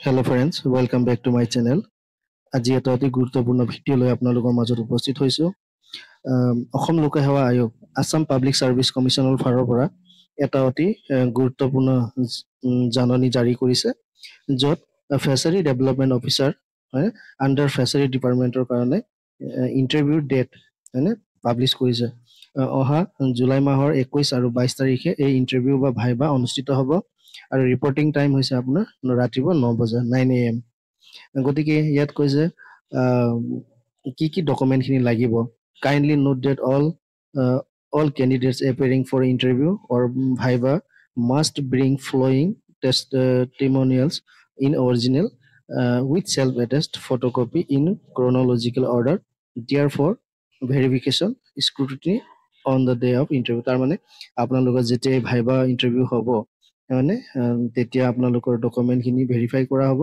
Hello friends, welcome back to my channel. আজি এটা অতি গুৰুত্বপূৰ্ণ ভিডিঅ' লৈ আপোনালোকৰ মাজত উপস্থিত হৈছো। অসম লোক সেৱা আয়োগ আসাম পাব্লিক সাৰ্ভিস কমিশনৰ ফালৰ পৰা এটা অতি গুৰুত্বপূৰ্ণ জাননী জাৰি কৰিছে য'ত ফিচাৰী ডেভেলপমেন্ট অফিচাৰ হয় আন্ডাৰ ফিচাৰী ডিপাৰ্টমেন্টৰ কাৰণে ইন্টাৰভিউ ডেট হয় পাব্লিছ কৰিছে। অহা জুলাই মাহৰ 21 আৰু 22 তাৰিখে এই ইন্টাৰভিউ বা ভাইবা অনুষ্ঠিত হ'ব আৰু ৰিপৰ্টিং টাইম হৈছে আপোনাৰ ৰাতিপুৱা 9 বজা 9 AM। গতিকে ইয়াত কৈছে কি ডকুমেন্ট খিনি লাগিব। Kindly note date all candidates appearing for interview or viva must bring following testimonials in original with self-attested photocopy in chronological order, therefore verification scrutiny on the day of interview। তাৰ মানে আপোনালোকৰ যেতিয়া viva interview হ'ব মানে তেতিয়া আপোনালোকৰ document খিনি verify কৰা হ'ব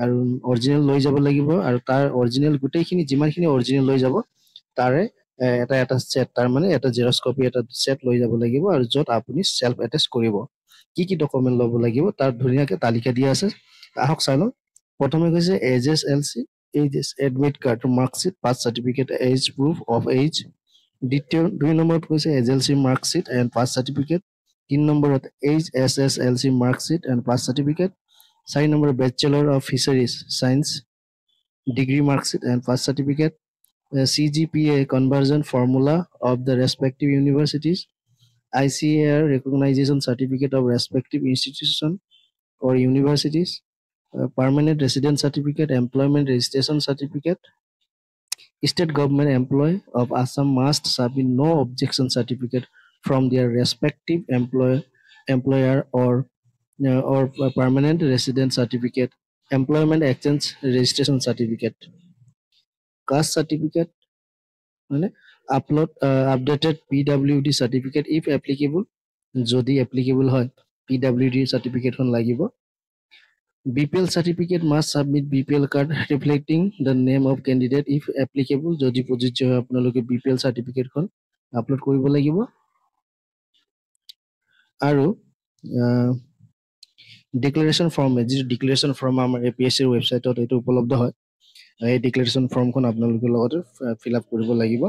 আৰু অৰিজিনাল লৈ যাব লাগিব আৰু তাৰ অৰিজিনাল গোটেইখিনি যিমানখিনি অৰিজিনাল লৈ যাব তাৰে এটা সেট তাৰ মানে এটা জেৰক্স কপি এটা সেট লৈ যাব লাগিব আৰু য'ত আপুনি সেলফ এটেষ্ট কৰিব। কি ডকুমেন্ট ল'ব লাগিব তাৰ ধুনীয়াকৈ তালিকা দিয়া আছে। আহক চাই লওঁ। প্ৰথমে কৈছে HSLC admit card marksheet pass certificate age proof of age. দ্বিতীয় 2 নম্বৰত কৈছে HLC marksheet and pass certificate. 3 নম্বৰত HSSLC marksheet and pass certificate. 4 number bachelor of fisheries science degree marksheet and pass certificate. CGPA conversion formula of the respective universities. ICAR recognition certificate of respective institution or universities. Permanent resident certificate, employment registration certificate. State government employee of Assam must submit no objection certificate from their respective employer or permanent resident certificate, employment exchange registration certificate, caste certificate, updated PWD certificate if applicable, যদি applicable হয় PWD certificate খন লাগিব। BPL certificate must submit BPL card reflecting the name of candidate if applicable, যদি প্ৰযোজ্য হয় আপোনালোকে BPL certificate খন upload কৰিব লাগিব। আৰু ডিক্লাৰেশ্যন ফৰ্ম যিটো ডিক্লাৰেশ্যন ফৰ্ম আমাৰ APSC ৱেবছাইটত এইটো উপলব্ধ হয়। এই ডিক্লাৰেশ্যন ফৰ্মখন আপোনালোকে লগতে ফিল আপ কৰিব লাগিব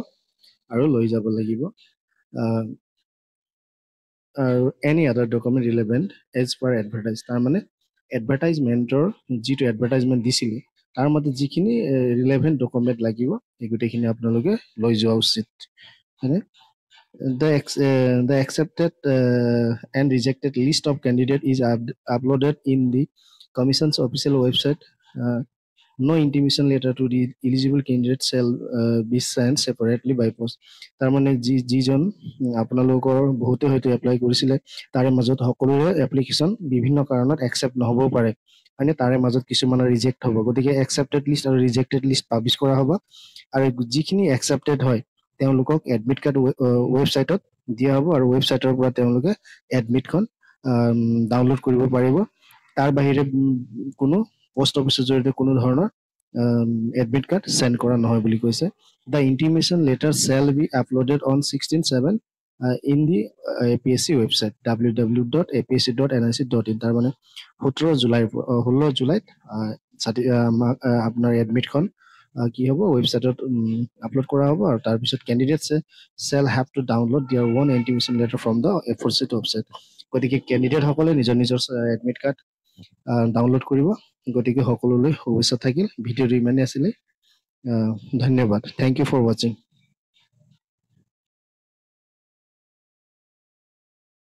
আৰু লৈ যাব লাগিব। আৰু any other document relevant as per advertise, তাৰ মানে এডভাৰটাইজমেণ্টৰ যিটো এডভাৰটাইজমেণ্ট দিছিলে তাৰ মতে যিখিনি ৰিলেভেণ্ট ডকুমেণ্ট লাগিব এই গোটেইখিনি আপোনালোকে লৈ যোৱা উচিত হয়নে। The accepted and rejected list of candidate is uploaded in the Commission's official website. No intimation letter to the eligible candidate shall be sent separately by post। তাৰ মানে যিজন আপোনালোকৰ বহুতে হয়তো এপ্লাই কৰিছিলে তাৰে মাজত সকলোৰে এপ্লিকেশ্যন বিভিন্ন কাৰণত একচেপ্ট নহ'বও পাৰে মানে তাৰে মাজত কিছুমানৰ ৰিজেক্ট হ'ব। গতিকে একচেপ্টেড লিষ্ট আৰু ৰিজেক্টেড লিষ্ট পাব্লিছ কৰা হ'ব আৰু যিখিনি একচেপ্টেড হয় তেওঁলোকক এডমিট কাৰ্ড ৱেবছাইটত দিয়া হ'ব আৰু ৱেবছাইটৰ পৰা তেওঁলোকে এডমিটখন ডাউনলোড কৰিব পাৰিব। তাৰ বাহিৰে কোনো পোষ্ট অফিচৰ জৰিয়তে কোনো ধৰণৰ এডমিট কাৰ্ড সেন্ড কৰা নহয় বুলি কৈছে। The intimation letter shall be uploaded on 16/7 in the APSC website www.apsc.nic.in। তাৰ মানে 16 জুলাইত আপোনাৰ এডমিটখন কি হ'ব ৱেবছাইটত আপলোড কৰা হ'ব আৰু তাৰপিছত কেণ্ডিডেটছে shall have to download their own intimation letter from the aforesaid website। গতিকে কেণ্ডিডেটসকলে নিজৰ এডমিট কাৰ্ড ডাউনলোড কৰিব। গতিকে সকলোলৈ শুভেচ্ছা থাকিল। ভিডিঅ'টো ইমানেই আছিলে। ধন্যবাদ। থেংক ইউ ফৰ ৱাচিং।